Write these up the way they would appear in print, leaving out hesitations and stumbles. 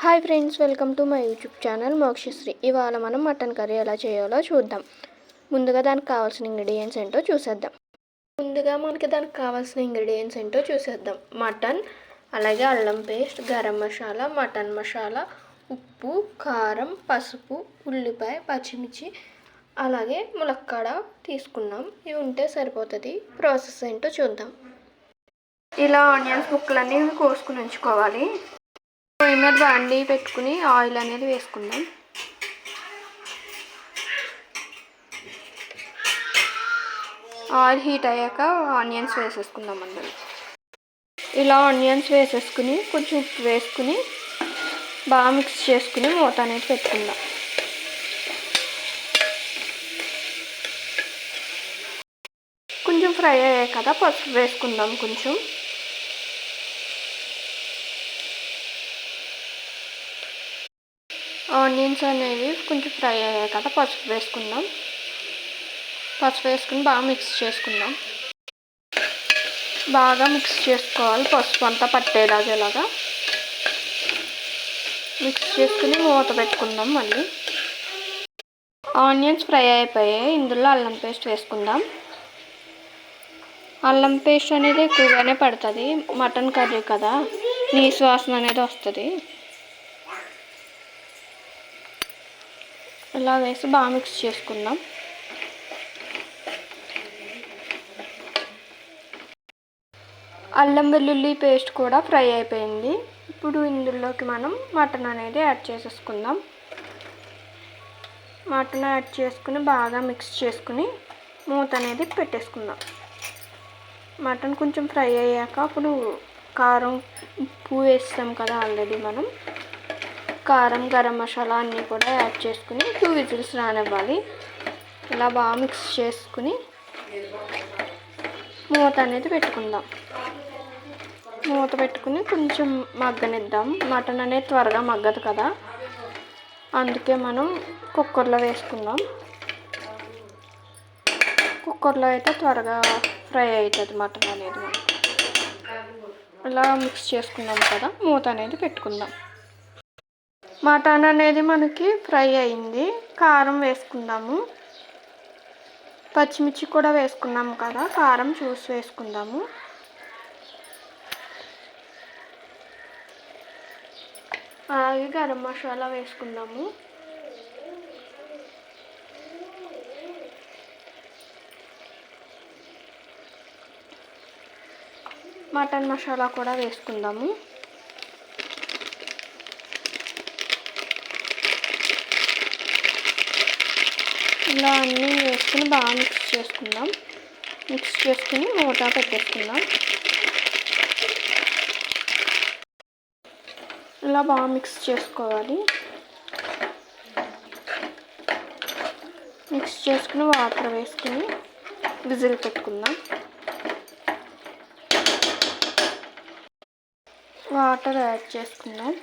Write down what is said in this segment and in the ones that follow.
Hi friends, welcome to my YouTube channel Mokshasri. ఇవాళ మనం mutton curry ఎలా చేయాలో చూద్దాం. ముందుగా దానికి కావాల్సిన ఇంగ్రీడియంట్స్ ఏంటో చూసేద్దాం. మటన్, అలాగే అల్లం పేస్ట్, గరం మసాలా, మటన్ మసాలా, ఉప్పు, కారం, పసుపు, ఉల్లిపాయ, పచ్చిమిర్చి, అలాగే ములక్కాడ తీసుకున్నాం. ఇవి ఉంటే సరిపోతుంది. ప్రాసెస్ ఏంటో చూద్దాం. ఇలా ఆనియన్స్ ముక్కలన్నీ కోసుకుని ఉంచుకోవాలి. పొయ్యి మీద బాండి పెట్టుకుని ఆయిల్ అనేది వేసుకుందాం. ఆయిల్ హీట్ అయ్యాక ఆనియన్స్ వేసేసుకుందాం. అందులో ఇలా ఆనియన్స్ వేసేసుకుని కొంచెం ఉప్పు వేసుకుని బాగా మిక్స్ చేసుకుని మూత అనేది పెట్టుకుందాం. కొంచెం ఫ్రై అయ్యాయి కదా పసుపు వేసుకుందాం. కొంచెం ఆనియన్స్ అనేవి కొంచెం ఫ్రై అయ్యాయి కదా పసుపు వేసుకుందాం. పసుపు వేసుకుని బాగా మిక్స్ చేసుకుందాం. బాగా మిక్స్ చేసుకోవాలి. పసుపు అంతా పట్టేలాగా మిక్స్ చేసుకుని మూత పెట్టుకుందాం. మళ్ళీ ఆనియన్స్ ఫ్రై అయిపోయాయి. ఇందులో అల్లం పేస్ట్ వేసుకుందాం. అల్లం పేస్ట్ అనేది ఎక్కువగానే పడుతుంది. మటన్ కర్రీ కదా, నీసు వాసన అనేది వస్తుంది. ఇలా వేసి బాగా మిక్స్ చేసుకుందాం. అల్లం వెల్లుల్లి పేస్ట్ కూడా ఫ్రై అయిపోయింది. ఇప్పుడు ఇందులోకి మనం మటన్ అనేది యాడ్ చేసేసుకుందాం. మటన్ యాడ్ చేసుకుని బాగా మిక్స్ చేసుకుని మూత అనేది పెట్టేసుకుందాం. మటన్ కొంచెం ఫ్రై అయ్యాక అప్పుడు కారం, ఉప్పు వేస్తాం కదా ఆల్రెడీ మనం. కారం, గరం మసాలా అన్నీ కూడా యాడ్ చేసుకుని 2 విజిల్స్ రానివ్వాలి. ఇలా బాగా మిక్స్ చేసుకుని మూత అనేది పెట్టుకుందాం. మూత పెట్టుకుని కొంచెం మగ్గనిద్దాం. మటన్ అనేది త్వరగా మగ్గదు కదా, అందుకే మనం కుక్కర్లో వేసుకుందాం. కుక్కర్లో అయితే త్వరగా ఫ్రై అవుతుంది మటన్ అనేది. ఇలా మిక్స్ చేసుకున్నాం కదా, మూత అనేది పెట్టుకుందాం. మటన్ అనేది మనకి ఫ్రై అయింది. కారం వేసుకుందాము. పచ్చిమిర్చి కూడా వేసుకున్నాము కదా, కారం చూసి వేసుకుందాము. అలాగే గరం మసాలా వేసుకుందాము. మటన్ మసాలా కూడా వేసుకుందాము. ఇలా అన్నీ వేసుకుని బాగా మిక్స్ చేసుకుందాం. మిక్స్ చేసుకుని మూత పెట్టేసుకుందాం. ఇలా బాగా మిక్స్ చేసుకోవాలి. మిక్స్ చేసుకుని వాటర్ వేసుకుని విజిల్ పెట్టుకుందాం. వాటర్ యాడ్ చేసుకుందాం.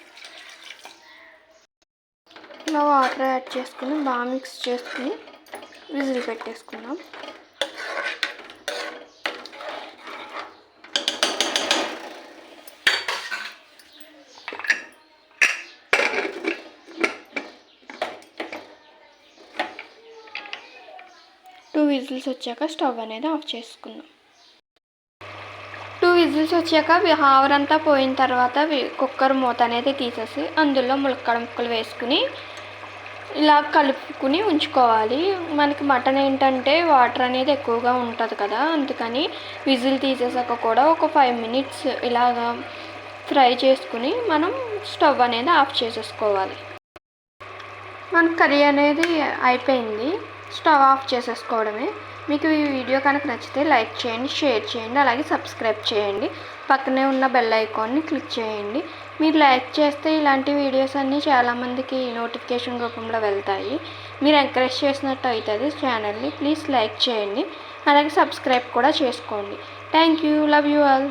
ఇలా వాటర్ యాడ్ చేసుకుని బాగా మిక్స్ చేసుకుని విజిల్ పెట్టేసుకుందాం. టూ విజిల్స్ వచ్చాక స్టవ్ అనేది ఆఫ్ చేసుకుందాం. 2 విజిల్స్ వచ్చాక ఆవిరంతా పోయిన తర్వాత కుక్కర్ మూత అనేది తీసేసి అందులో ములక్కాడ ముక్కలు వేసుకుని ఇలా కలుపుకుని ఉంచుకోవాలి. మనకి మటన్ ఏంటంటే వాటర్ అనేది ఎక్కువగా ఉంటుంది కదా, అందుకని విజిల్ తీసేసాక కూడా ఒక 5 మినిట్స్ ఇలాగా ఫ్రై చేసుకుని మనం స్టవ్ అనేది ఆఫ్ చేసేసుకోవాలి. మన కర్రీ అనేది అయిపోయింది. స్టవ్ ఆఫ్ చేసేసుకోవడమే. మీకు ఈ వీడియో కనుక నచ్చితే లైక్ చేయండి, షేర్ చేయండి, అలాగే సబ్స్క్రైబ్ చేయండి. పక్కనే ఉన్న బెల్ ఐకాన్ని క్లిక్ చేయండి. మీరు లైక్ చేస్తే ఇలాంటి వీడియోస్ అన్నీ చాలామందికి నోటిఫికేషన్ రూపంలో వెళ్తాయి. మీరు ఎంకరేజ్ చేసినట్టు అవుతుంది ఛానల్ని. ప్లీజ్ లైక్ చేయండి, అలాగే సబ్స్క్రైబ్ కూడా చేసుకోండి. Thank you. Love you all.